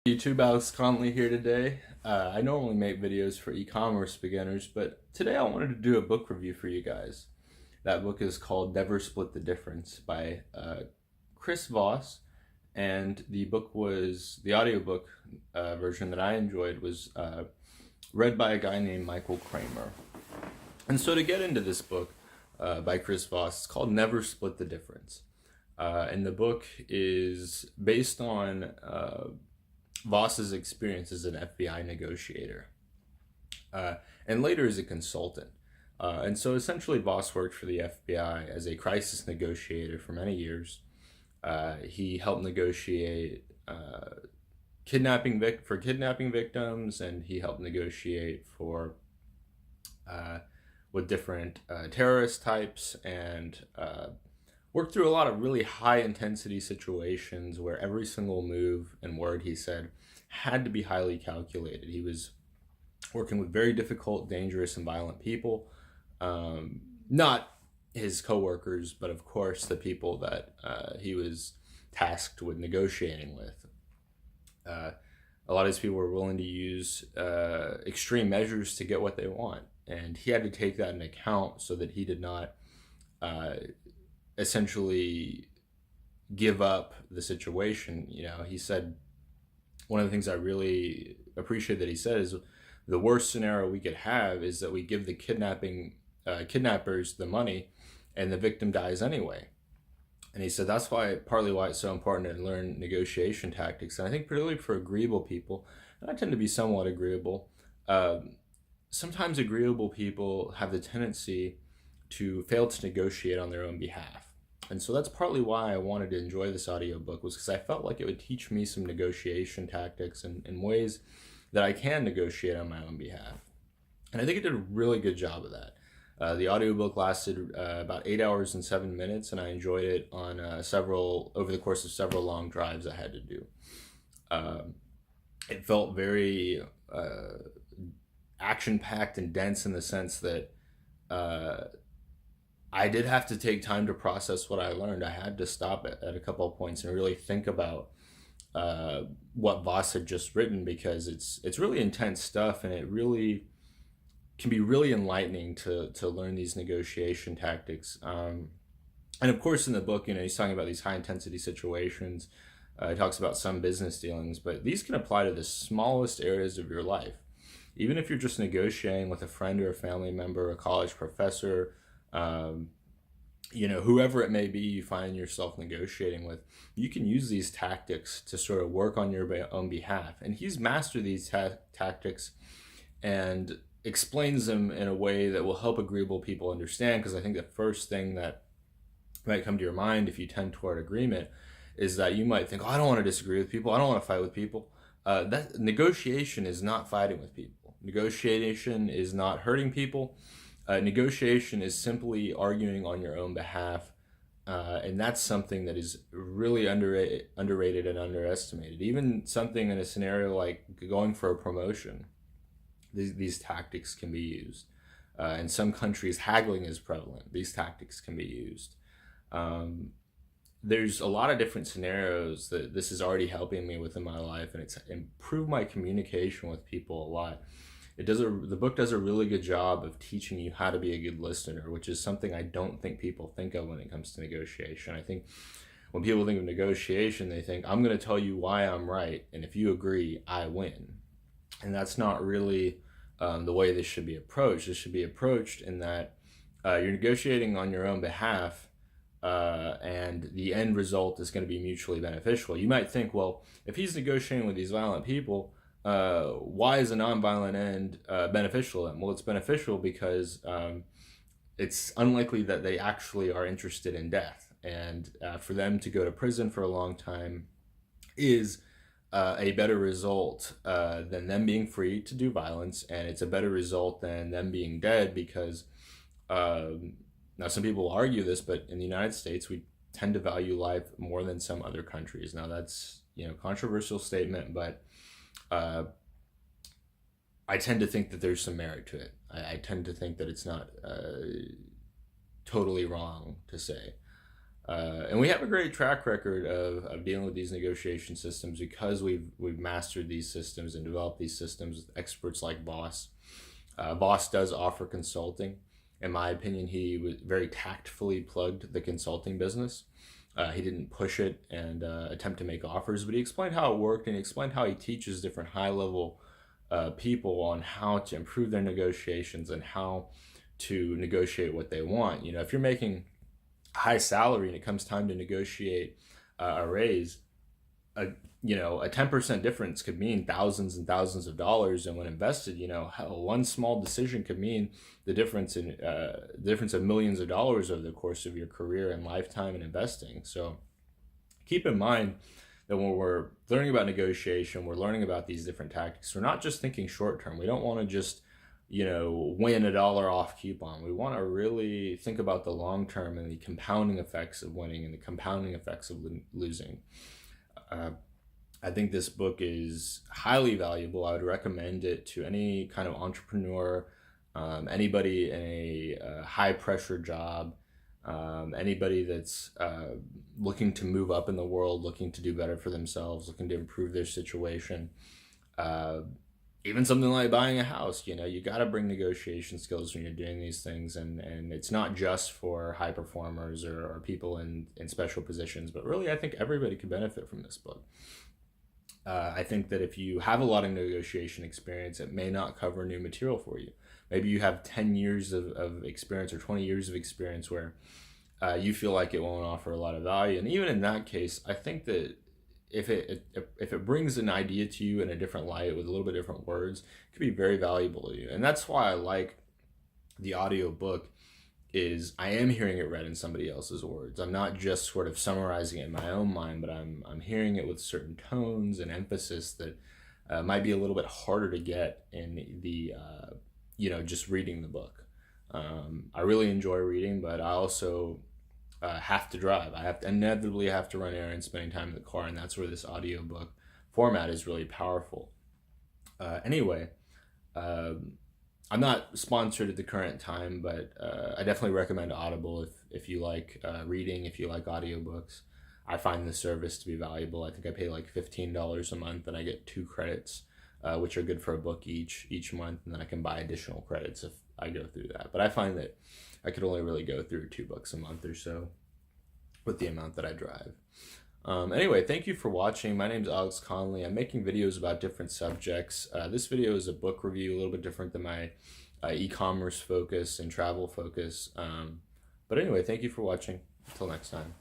YouTube, Alex Conley here today. I normally make videos for e-commerce beginners, but today I wanted to do a book review for you guys. That book is called Never Split the Difference by Chris Voss, and the audiobook version that I enjoyed was read by a guy named Michael Kramer. And so to get into this book by Chris Voss, it's called Never Split the Difference. And the book is based on Voss's experience as an FBI negotiator, and later as a consultant. And so essentially Voss worked for the FBI as a crisis negotiator for many years. He helped negotiate kidnapping victims, and he helped negotiate for with different terrorist types, and worked through a lot of really high intensity situations where every single move and word he said had to be highly calculated. He was working with very difficult, dangerous, and violent people. Not his coworkers, but of course the people that he was tasked with negotiating with. A lot of these people were willing to use extreme measures to get what they want, and he had to take that into account so that he did not essentially give up the situation. He said, one of the things I really appreciate that he said is, the worst scenario we could have is that we give the kidnappers the money and the victim dies anyway. And he said that's partly why it's so important to learn negotiation tactics. And I think particularly for agreeable people, and I tend to be somewhat agreeable, sometimes agreeable people have the tendency to fail to negotiate on their own behalf. And so that's partly why I wanted to enjoy this audiobook, was because I felt like it would teach me some negotiation tactics and ways that I can negotiate on my own behalf. And I think it did a really good job of that. The audiobook lasted about 8 hours and 7 minutes, and I enjoyed it on over the course of several long drives I had to do. It felt very action-packed and dense in the sense that I did have to take time to process what I learned. I had to stop at a couple of points and really think about what Voss had just written, because it's really intense stuff, and it really can be really enlightening to learn these negotiation tactics. And of course in the book, he's talking about these high intensity situations. He talks about some business dealings, but these can apply to the smallest areas of your life. Even if you're just negotiating with a friend or a family member, a college professor, whoever it may be you find yourself negotiating with, you can use these tactics to sort of work on your own behalf. And he's mastered these tactics and explains them in a way that will help agreeable people understand, because I think the first thing that might come to your mind if you tend toward agreement is that you might think, oh, I don't want to disagree with people, I don't want to fight with people. That negotiation is not fighting with people. Negotiation is not hurting people. Negotiation is simply arguing on your own behalf, and that's something that is really underrated and underestimated. Even something in a scenario like going for a promotion, these tactics can be used. In some countries, haggling is prevalent. These tactics can be used. There's a lot of different scenarios that this is already helping me with in my life, and it's improved my communication with people a lot. The book does a really good job of teaching you how to be a good listener, which is something I don't think people think of when it comes to negotiation. I think when people think of negotiation, they think, I'm going to tell you why I'm right, and if you agree, I win. And that's not really the way this should be approached. This should be approached in that you're negotiating on your own behalf, and the end result is going to be mutually beneficial. You might think, well, if he's negotiating with these violent people, why is a nonviolent end beneficial to them? Well, it's beneficial because it's unlikely that they actually are interested in death, and for them to go to prison for a long time is a better result than them being free to do violence, and it's a better result than them being dead, because now some people will argue this, but in the United States we tend to value life more than some other countries. Now that's controversial statement, but I tend to think that there's some merit to it. I tend to think that it's not totally wrong to say. And we have a great track record of dealing with these negotiation systems because we've mastered these systems and developed these systems with experts like Voss. Voss does offer consulting. In my opinion, he was very tactfully plugged the consulting business. He didn't push it and attempt to make offers, but he explained how it worked, and he explained how he teaches different high-level people on how to improve their negotiations and how to negotiate what they want. You know, if you're making high salary and it comes time to negotiate a raise, a 10% difference could mean thousands and thousands of dollars, and when invested, hell, one small decision could mean the difference of millions of dollars over the course of your career and lifetime in investing. So keep in mind that when we're learning about negotiation, we're learning about these different tactics. We're not just thinking short term. We don't want to just win $1 off coupon. We want to really think about the long term and the compounding effects of winning and the compounding effects of losing. I think this book is highly valuable. I would recommend it to any kind of entrepreneur, anybody in a high pressure job, anybody that's looking to move up in the world, looking to do better for themselves, looking to improve their situation. Even something like buying a house, you got to bring negotiation skills when you're doing these things. And it's not just for high performers or people in special positions, but really I think everybody could benefit from this book. I think that if you have a lot of negotiation experience, it may not cover new material for you. Maybe you have 10 years of experience or 20 years of experience where you feel like it won't offer a lot of value. And even in that case, I think that if it brings an idea to you in a different light with a little bit different words, it could be very valuable to you. And that's why I like the audiobook, is I am hearing it read in somebody else's words. I'm not just sort of summarizing it in my own mind, but I'm hearing it with certain tones and emphasis that might be a little bit harder to get in the just reading the book. I really enjoy reading, but I also have to drive. I inevitably have to run errands, spending time in the car, and that's where this audiobook format is really powerful. Anyway, I'm not sponsored at the current time, but I definitely recommend Audible if you like reading, if you like audiobooks. I find the service to be valuable. I think I pay like $15 a month, and I get 2 credits, which are good for a book each month, and then I can buy additional credits if I go through that. But I find that I could only really go through 2 books a month or so with the amount that I drive. Anyway, thank you for watching. My name's Alex Conley. I'm making videos about different subjects. This video is a book review, a little bit different than my e-commerce focus and travel focus. But anyway, thank you for watching. Until next time.